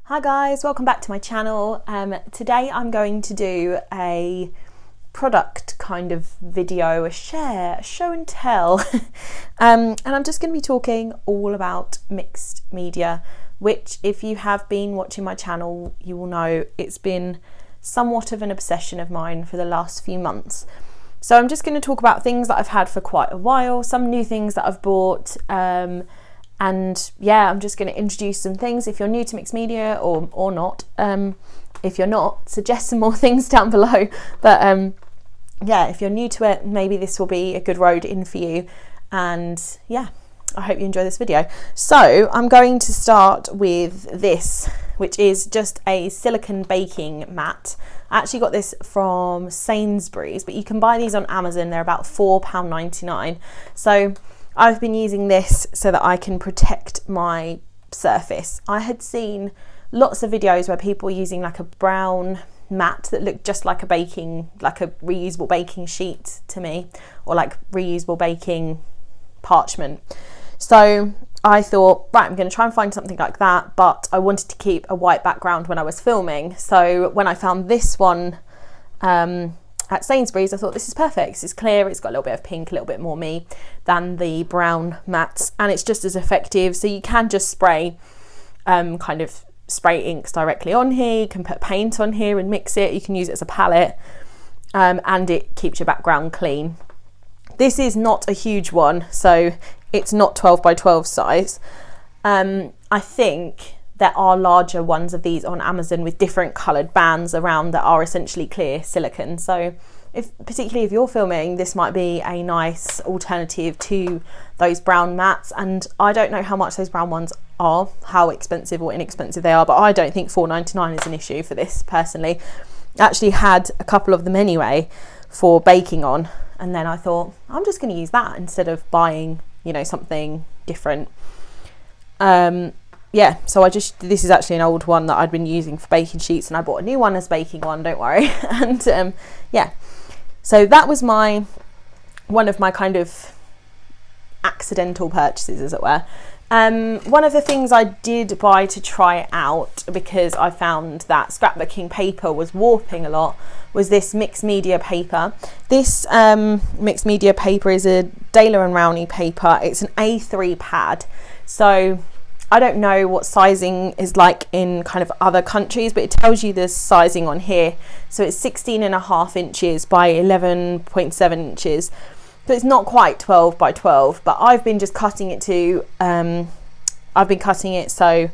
Hi guys, welcome back to my channel. Today I'm going to do a product kind of video, a show and tell. And I'm just going to be talking all about mixed media, which if you have been watching my channel, you will know it's been somewhat of an obsession of mine for the last few months. So I'm just going to talk about things that I've had for quite a while, some new things that I've bought, and yeah, I'm just going to introduce some things if you're new to mixed media or not. If you're not, suggest some more things down below. But yeah, if you're new to it, maybe this will be a good road in for you. And yeah, I hope you enjoy this video. So I'm going to start with this, which is just a silicone baking mat. I actually got this from Sainsbury's, but you can buy these on Amazon. They're about £4.99. So I've been using this so that I can protect my surface. I had seen lots of videos where people were using like a brown mat that looked just like a reusable baking sheet to me, or like reusable baking parchment. So I thought, right, I'm going to try and find something like that, but I wanted to keep a white background when I was filming. So when I found this one at Sainsbury's, I thought this is perfect. It's clear, it's got a little bit of pink, a little bit more me than the brown mats, and it's just as effective. So you can just spray kind of spray inks directly on here, you can put paint on here and mix it, you can use it as a palette, and it keeps your background clean. This is not a huge one, so it's not 12 by 12 size. I think there are larger ones of these on Amazon with different coloured bands around that are essentially clear silicone. So particularly if you're filming, this might be a nice alternative to those brown mats. And I don't know how much those brown ones are, how expensive or inexpensive they are, but I don't think £4.99 is an issue for this personally. I actually had a couple of them anyway for baking on, and then I thought I'm just going to use that instead of buying, you know, something different. Yeah, so this is actually an old one that I'd been using for baking sheets, and I bought a new one as baking one, don't worry. And yeah, so that was one of my kind of accidental purchases, as it were. One of the things I did buy to try out, because I found that scrapbooking paper was warping a lot, was this mixed media paper. This mixed media paper is a Daler and Rowney paper. It's an A3 pad. So I don't know what sizing is like in kind of other countries, but it tells you the sizing on here. So it's 16.5 inches by 11.7 inches. So it's not quite 12 by 12, but I've been just cutting it to, so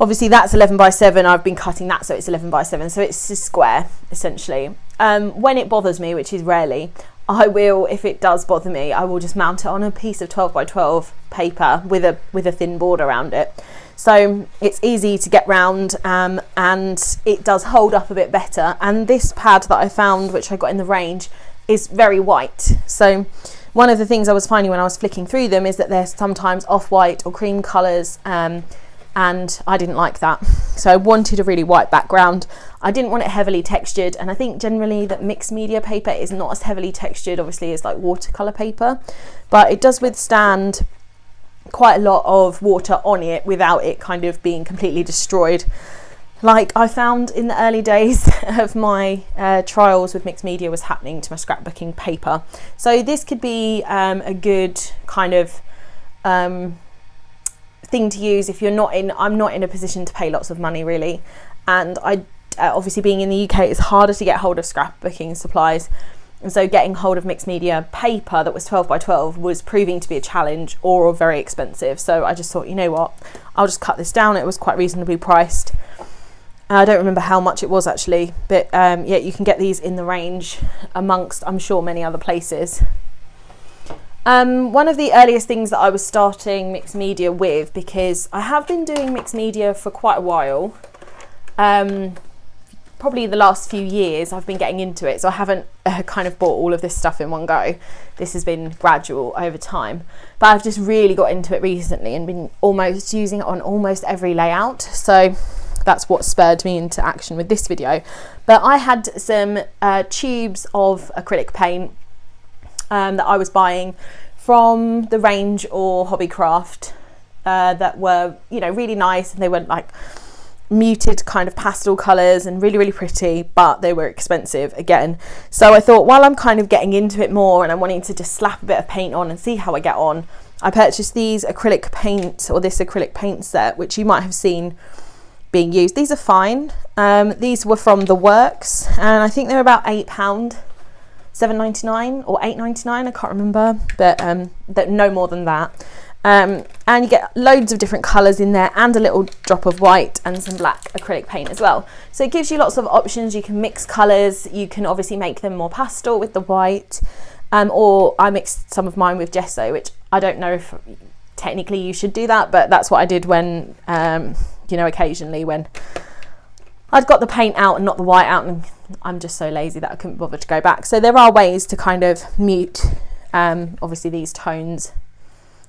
obviously that's 11 by 7. I've been cutting that so it's 11 by 7. So it's a square essentially. When it bothers me, which is rarely, I will, if it does bother me, I will just mount it on a piece of 12 by 12 paper with a thin border around it. So it's easy to get round, and it does hold up a bit better. And this pad that I found, which I got in the range, is very white. So one of the things I was finding when I was flicking through them is that they're sometimes off-white or cream colours, and I didn't like that. So I wanted a really white background. I didn't want it heavily textured, and I think generally that mixed media paper is not as heavily textured, obviously, as like watercolour paper, but it does withstand quite a lot of water on it without it kind of being completely destroyed, like I found in the early days of my trials with mixed media was happening to my scrapbooking paper. So this could be a good kind of thing to use if you're not in, I'm not in a position to pay lots of money really, and I obviously being in the UK, it's harder to get hold of scrapbooking supplies, and so getting hold of mixed media paper that was 12 by 12 was proving to be a challenge or very expensive. So I just thought, you know what, I'll just cut this down. It was quite reasonably priced. I don't remember how much it was actually, but yeah, you can get these in the range amongst, I'm sure, many other places. One of the earliest things that I was starting mixed media with, because I have been doing mixed media for quite a while, probably the last few years I've been getting into it, so I haven't kind of bought all of this stuff in one go. This has been gradual over time, but I've just really got into it recently and been almost using it on almost every layout. So that's what spurred me into action with this video. But I had some tubes of acrylic paint that I was buying from the range or Hobbycraft that were, you know, really nice, and they weren't like muted kind of pastel colours and really, really pretty, but they were expensive again. So I thought, while I'm kind of getting into it more and I'm wanting to just slap a bit of paint on and see how I get on, I purchased these acrylic paint, or this acrylic paint set, which you might have seen being used. These are fine. These were from The Works, and I think they're about £8, $7.99 or $8.99, I can't remember, but no more than that. And you get loads of different colours in there, and a little drop of white and some black acrylic paint as well. So it gives you lots of options. You can mix colours, you can obviously make them more pastel with the white, or I mixed some of mine with gesso, which I don't know if technically you should do that, but that's what I did when, you know, occasionally when I'd got the paint out and not the white out, and I'm just so lazy that I couldn't bother to go back. So there are ways to kind of mute, obviously, these tones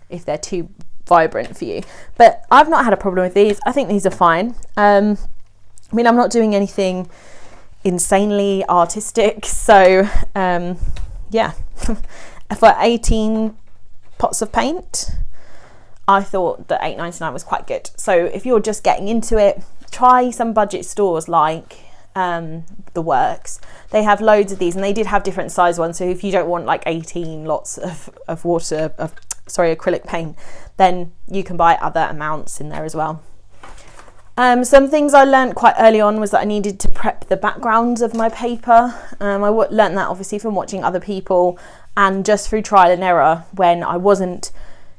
if they're too vibrant for you. But I've not had a problem with these. I think these are fine. I mean, I'm not doing anything insanely artistic, so yeah. For 18 pots of paint, I thought that $8.99 was quite good. So if you're just getting into it, try some budget stores like The Works. They have loads of these, and they did have different size ones. So if you don't want like 18 lots of acrylic paint, then you can buy other amounts in there as well. Some things I learned quite early on was that I needed to prep the backgrounds of my paper. I learned that obviously from watching other people and just through trial and error when I wasn't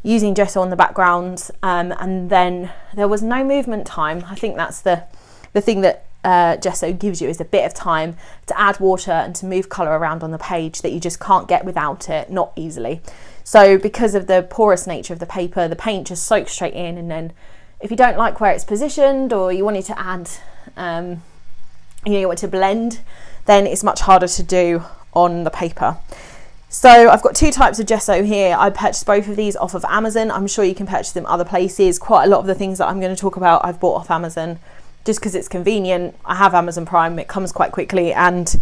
using gesso on the background, and then there was no movement time. I think that's the thing that gesso gives you, is a bit of time to add water and to move colour around on the page that you just can't get without it, not easily. So because of the porous nature of the paper, the paint just soaks straight in, and then if you don't like where it's positioned, or you wanted to add, you want to blend, then it's much harder to do on the paper. So I've got two types of gesso here. I purchased both of these off of Amazon. I'm sure you can purchase them other places. Quite a lot of the things that I'm going to talk about I've bought off Amazon just because it's convenient. I have Amazon Prime, it comes quite quickly, and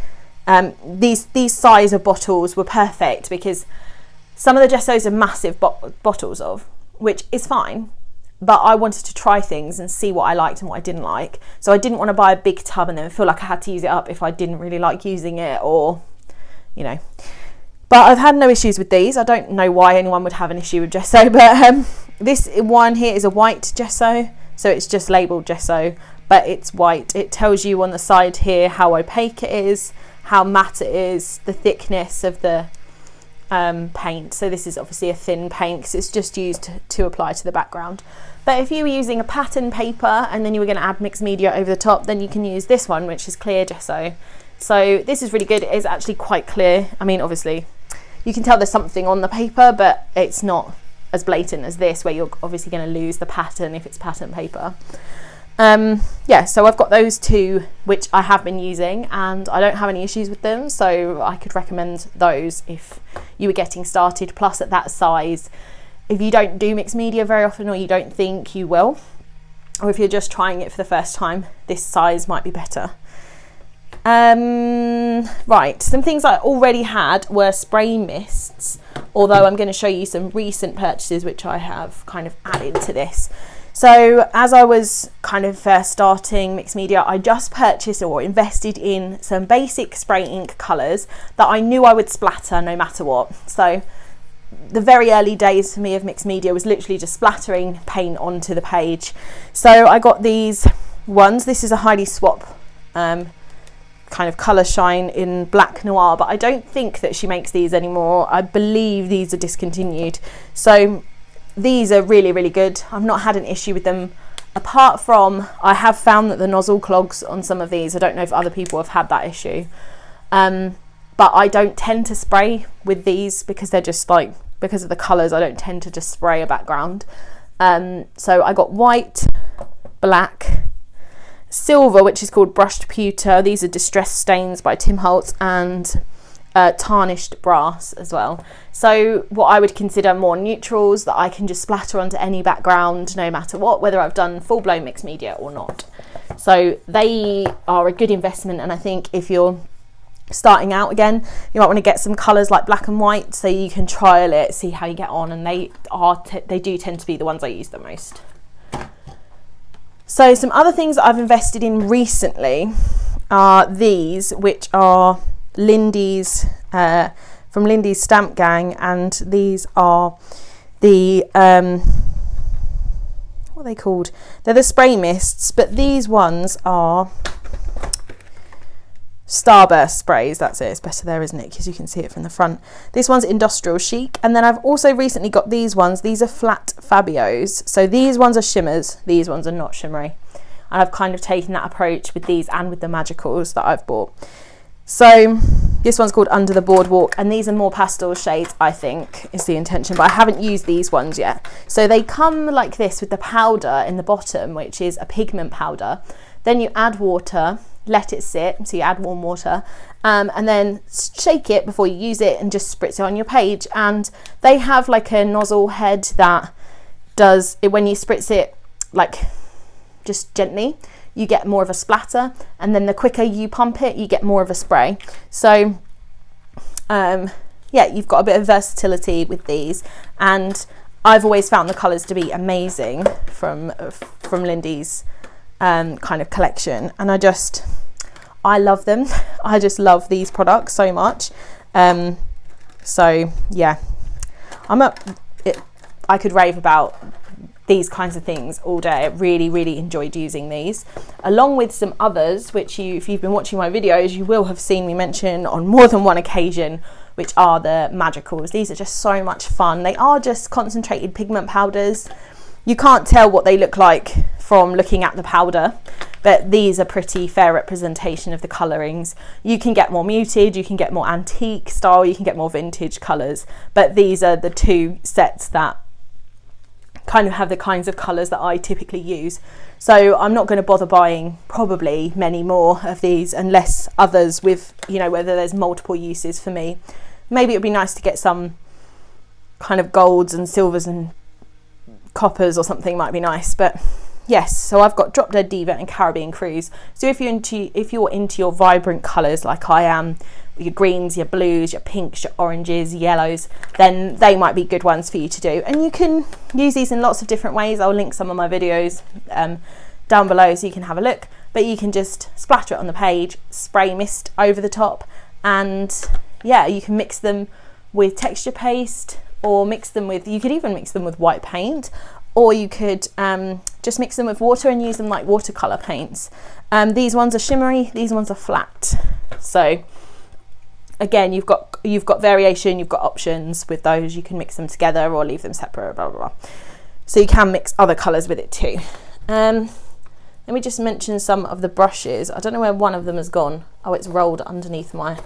these size of bottles were perfect because some of the gessos are massive bottles of, which is fine, but I wanted to try things and see what I liked and what I didn't like. So I didn't want to buy a big tub and then feel like I had to use it up if I didn't really like using it, or, you know. But I've had no issues with these. I don't know why anyone would have an issue with gesso, but this one here is a white gesso, so it's just labelled gesso, but it's white. It tells you on the side here how opaque it is, how matte it is, the thickness of the paint. So this is obviously a thin paint because it's just used to apply to the background. But if you were using a pattern paper and then you were going to add mixed media over the top, then you can use this one, which is clear gesso. So this is really good. It is actually quite clear. I mean, obviously you can tell there's something on the paper, but it's not as blatant as this, where you're obviously going to lose the pattern if it's pattern paper. Yeah, so I've got those two, which I have been using, and I don't have any issues with them, so I could recommend those if you were getting started. Plus, at that size, if you don't do mixed media very often, or you don't think you will, or if you're just trying it for the first time, this size might be better. Right, some things I already had were spray mists, although I'm going to show you some recent purchases which I have kind of added to this. So as I was kind of first starting mixed media, I just purchased or invested in some basic spray ink colours that I knew I would splatter no matter what. So the very early days for me of mixed media was literally just splattering paint onto the page. So I got these ones. This is a Heidi Swap kind of colour shine in Black Noir, but I don't think that she makes these anymore. I believe these are discontinued. So these are really, really good. I've not had an issue with them, apart from I have found that the nozzle clogs on some of these. I don't know if other people have had that issue, but I don't tend to spray with these because they're just like, because of the colours, I don't tend to just spray a background. So I got white, black, silver, which is called brushed pewter. These are distressed stains by Tim Holtz, and tarnished brass as well. So what I would consider more neutrals that I can just splatter onto any background no matter what, whether I've done full-blown mixed media or not. So they are a good investment, and I think if you're starting out again, you might want to get some colours like black and white so you can trial it, see how you get on, and they do tend to be the ones I use the most. So some other things that I've invested in recently are these, which are Lindys, from Lindys Stamp Gang, and these are the what are they called? They're the spray mists, but these ones are Starburst sprays. That's it, it's better there, isn't it, because you can see it from the front. This one's Industrial Chic, and then I've also recently got these ones. These are Flat Fabios, so these ones are shimmers, these ones are not shimmery, and I've kind of taken that approach with these and with the Magicals that I've bought. So this one's called Under the Boardwalk, and these are more pastel shades, I think, is the intention, but I haven't used these ones yet. So they come like this with the powder in the bottom, which is a pigment powder. Then you add water, let it sit, so you add warm water, and then shake it before you use it and just spritz it on your page. And they have like a nozzle head that does it when you spritz it, like just gently, you get more of a splatter, and then the quicker you pump it, you get more of a spray. So yeah, you've got a bit of versatility with these, and I've always found the colours to be amazing from Lindys kind of collection, and I love them. I just love these products so much. So yeah, I could rave about these kinds of things all day. I really enjoyed using these, along with some others which if you've been watching my videos, you will have seen me mention on more than one occasion, which are the Magicals. These are just so much fun. They are just concentrated pigment powders. You can't tell what they look like from looking at the powder, but these are pretty fair representation of the colourings. You can get more muted, you can get more antique style, you can get more vintage colours, but these are the two sets that kind of have the kinds of colours that I typically use. So I'm not going to bother buying probably many more of these unless others with, you know, whether there's multiple uses for me. Maybe it would be nice to get some kind of golds and silvers and coppers or something, might be nice. But yes, so I've got Drop Dead Diva and Caribbean Cruise. So if you're into your vibrant colours like I am, your greens, your blues, your pinks, your oranges, yellows, then they might be good ones for you to do. And you can use these in lots of different ways. I'll link some of my videos down below so you can have a look, but you can just splatter it on the page, spray mist over the top, and yeah, you can mix them with texture paste, or mix them with, you could even mix them with white paint, or you could just mix them with water and use them like watercolor paints. These ones are shimmery, these ones are flat. So again, you've got variation, you've got options with those. You can mix them together or leave them separate, blah, blah, blah. So you can mix other colours with it too. Let me just mention some of the brushes. I don't know where one of them has gone. Oh, it's rolled underneath my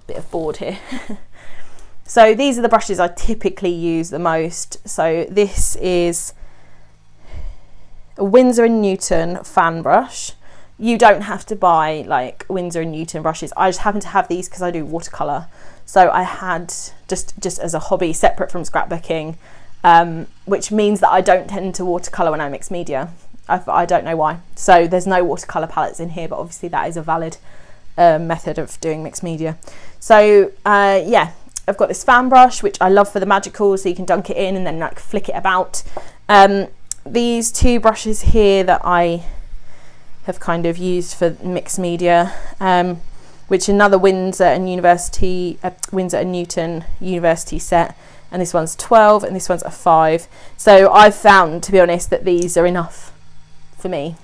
bit of board here. So these are the brushes I typically use the most. So this is a Winsor & Newton fan brush. You don't have to buy like Winsor & Newton brushes. I just happen to have these because I do watercolour. So I had just as a hobby, separate from scrapbooking, which means that I don't tend to watercolour when I mix media. I don't know why. So there's no watercolour palettes in here, but obviously that is a valid method of doing mixed media. So yeah, I've got this fan brush, which I love for the Magicals, so you can dunk it in and then like flick it about. These two brushes here that I have kind of used for mixed media, which another Winsor & Newton University set, and this one's 12 and this one's a 5. So I've found, to be honest, that these are enough for me.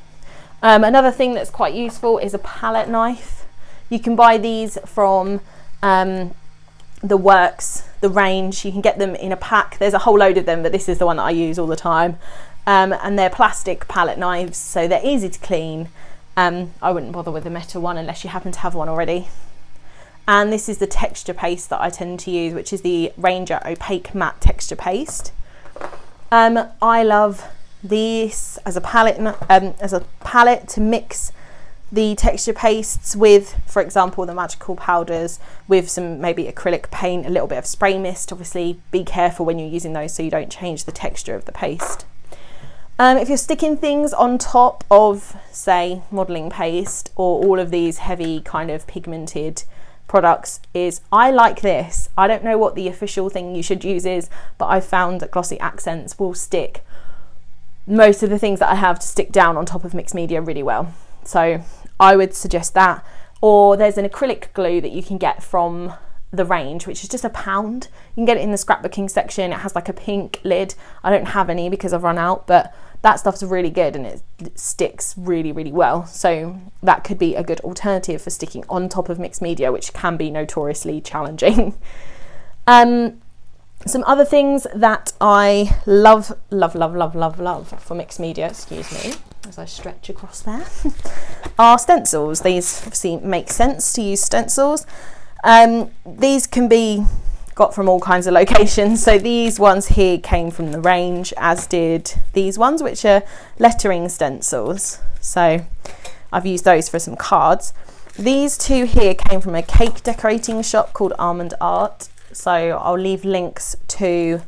Another thing that's quite useful is a palette knife. You can buy these from the Works, the range. You can get them in a pack. There's a whole load of them, but this is the one that I use all the time. And they're plastic palette knives, so they're easy to clean. I wouldn't bother with a metal one unless you happen to have one already. And this is the texture paste that I tend to use, which is the Ranger Opaque Matte Texture Paste. I love this as a palette to mix the texture pastes with, for example, the magical powders with some maybe acrylic paint, a little bit of spray mist. Obviously be careful when you're using those so you don't change the texture of the paste. If you're sticking things on top of, say, modelling paste or all of these heavy kind of pigmented products, is I like this. I don't know what the official thing you should use is, but I've found that glossy accents will stick most of the things that I have to stick down on top of mixed media really well. So I would suggest that. Or there's an acrylic glue that you can get from the range, which is just £1. You can get it in the scrapbooking section. It has like a pink lid. I don't have any because I've run out, but that stuff's really good and it sticks really, really well. So that could be a good alternative for sticking on top of mixed media, which can be notoriously challenging. Some other things that I love for mixed media, excuse me, as I stretch across there, are stencils. These obviously make sense to use stencils. These can be got from all kinds of locations. So these ones here came from the range, as did these ones, which are lettering stencils. So I've used those for some cards. These two here came from a cake decorating shop called Almond Art. So I'll leave links to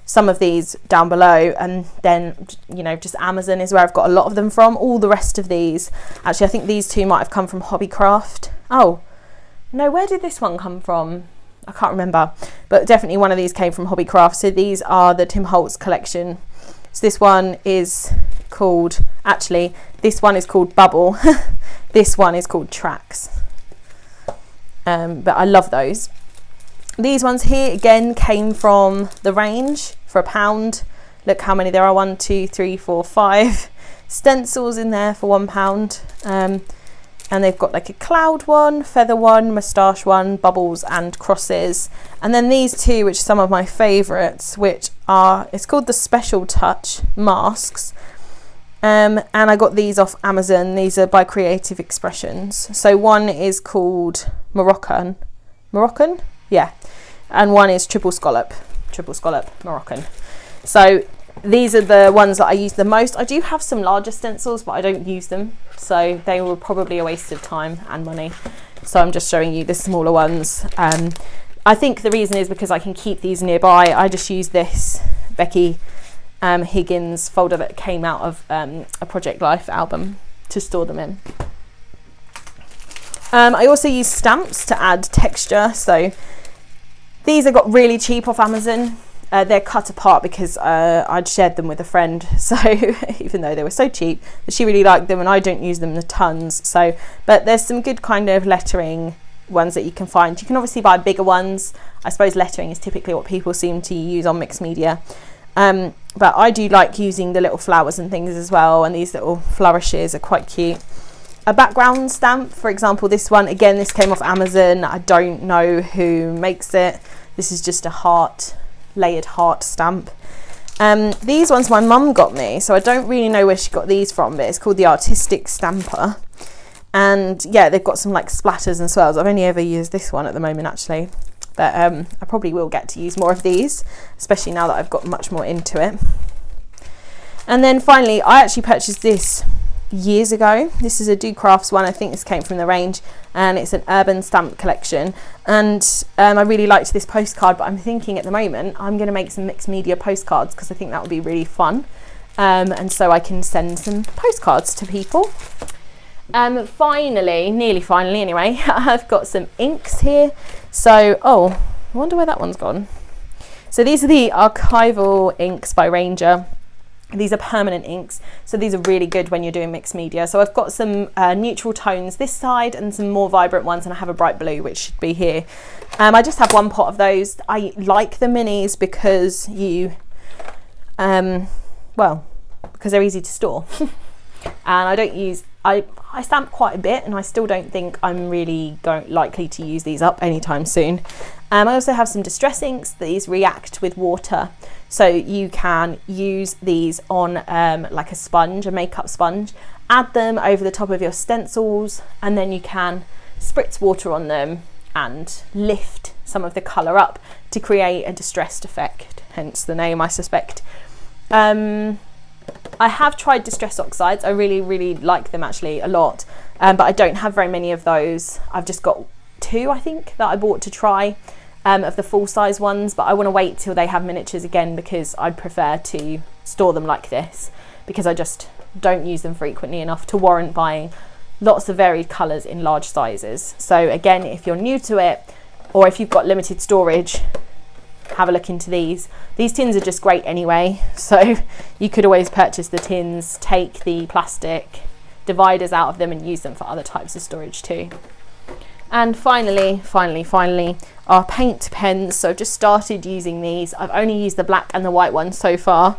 some of these down below, and then, you know, just Amazon is where I've got a lot of them from. All the rest of these, actually I think these two might have come from Hobbycraft. Oh no, where did this one come from? I can't remember, but definitely one of these came from Hobbycraft. So these are the Tim Holtz collection. So this one is called, actually this one is called Bubble. This one is called Tracks. But I love those. These ones here again came from the range for £1. Look how many there are, 1, 2, 3, 4, 5 stencils in there for £1. And they've got like a cloud one, feather one, moustache one, bubbles and crosses. And then these two, which are some of my favourites, which are, it's called the Special Touch masks. And I got these off Amazon. These are by Creative Expressions. So one is called Moroccan, yeah, and one is triple scallop Moroccan. So these are the ones that I use the most. I do have some larger stencils, but I don't use them, so they were probably a waste of time and money. So I'm just showing you the smaller ones. I think the reason is because I can keep these nearby. I just use this Becky Higgins folder that came out of a Project Life album to store them in. I also use stamps to add texture. So these I got really cheap off Amazon. They're cut apart because I'd shared them with a friend, so even though they were so cheap, she really liked them and I don't use them a tons. So, but there's some good kind of lettering ones that you can find. You can obviously buy bigger ones. I suppose lettering is typically what people seem to use on mixed media. But I do like using the little flowers and things as well, and these little flourishes are quite cute. A background stamp, for example, this one, again, this came off Amazon. I don't know who makes it. This is just a heart, layered heart stamp. These ones my mum got me, so I don't really know where she got these from, but it's called the Artistic Stamper. And yeah, they've got some like splatters and swirls. I've only ever used this one at the moment, actually. But I probably will get to use more of these, especially now that I've got much more into it. And then finally, I actually purchased this years ago. This is a Do Crafts one. I think this came from the range, and it's an urban stamp collection. And I really liked this postcard, but I'm thinking at the moment I'm going to make some mixed media postcards because I think that would be really fun. And so I can send some postcards to people. Finally, nearly finally anyway, I've got some inks here. So, oh, I wonder where that one's gone. So these are the archival inks by Ranger. These are permanent inks, so these are really good when you're doing mixed media. So I've got some neutral tones this side and some more vibrant ones, and I have a bright blue, which should be here. I just have one pot of those. I like the minis because because they're easy to store. And I don't use, I stamp quite a bit, and I still don't think I'm really likely to use these up anytime soon. I also have some distress inks. These react with water, so you can use these on like a sponge, a makeup sponge, add them over the top of your stencils, and then you can spritz water on them and lift some of the colour up to create a distressed effect, hence the name, I suspect. I have tried Distress Oxides. I really like them actually a lot, but I don't have very many of those. I've just got 2, I think, that I bought to try of the full size ones, but I want to wait till they have miniatures again because I'd prefer to store them like this, because I just don't use them frequently enough to warrant buying lots of varied colours in large sizes. So again, if you're new to it, or if you've got limited storage, have a look into these. These tins are just great anyway, so you could always purchase the tins, take the plastic dividers out of them and use them for other types of storage too. And finally, our paint pens. So I've just started using these. I've only used the black and the white ones so far,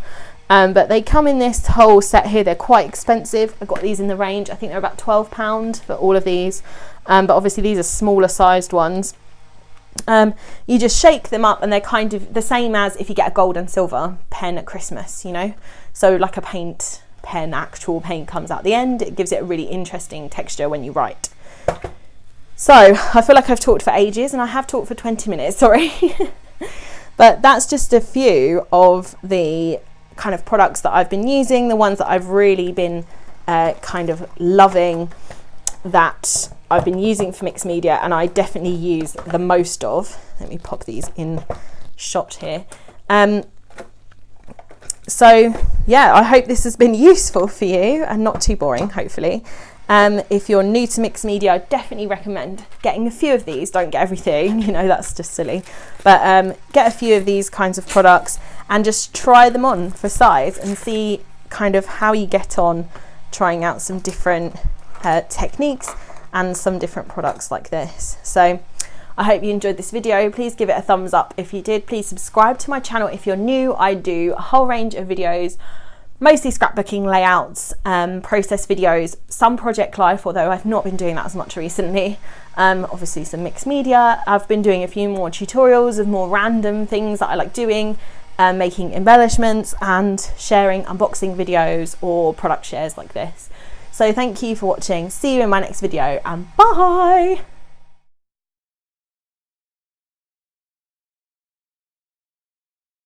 but they come in this whole set here. They're quite expensive. I've got these in the range, I think they're about £12 for all of these, but obviously these are smaller sized ones. You just shake them up and they're kind of the same as if you get a gold and silver pen at Christmas, you know, so like a paint pen, actual paint comes out the end. It gives it a really interesting texture when you write. So I feel like I've talked for ages, and I have talked for 20 minutes, sorry. But that's just a few of the kind of products that I've been using, the ones that I've really been kind of loving, that I've been using for mixed media, and I definitely use the most of. Let me pop these in shot here. So yeah, I hope this has been useful for you and not too boring, hopefully. If you're new to mixed media, I definitely recommend getting a few of these. Don't get everything, you know, that's just silly. But get a few of these kinds of products and just try them on for size and see kind of how you get on trying out some different techniques and some different products like this. So I hope you enjoyed this video. Please give it a thumbs up if you did. Please subscribe to my channel if you're new. I do a whole range of videos, mostly scrapbooking, layouts, process videos, some project life, although I've not been doing that as much recently. Obviously some mixed media. I've been doing a few more tutorials of more random things that I like doing, making embellishments and sharing unboxing videos or product shares like this. So thank you for watching. See you in my next video, and bye!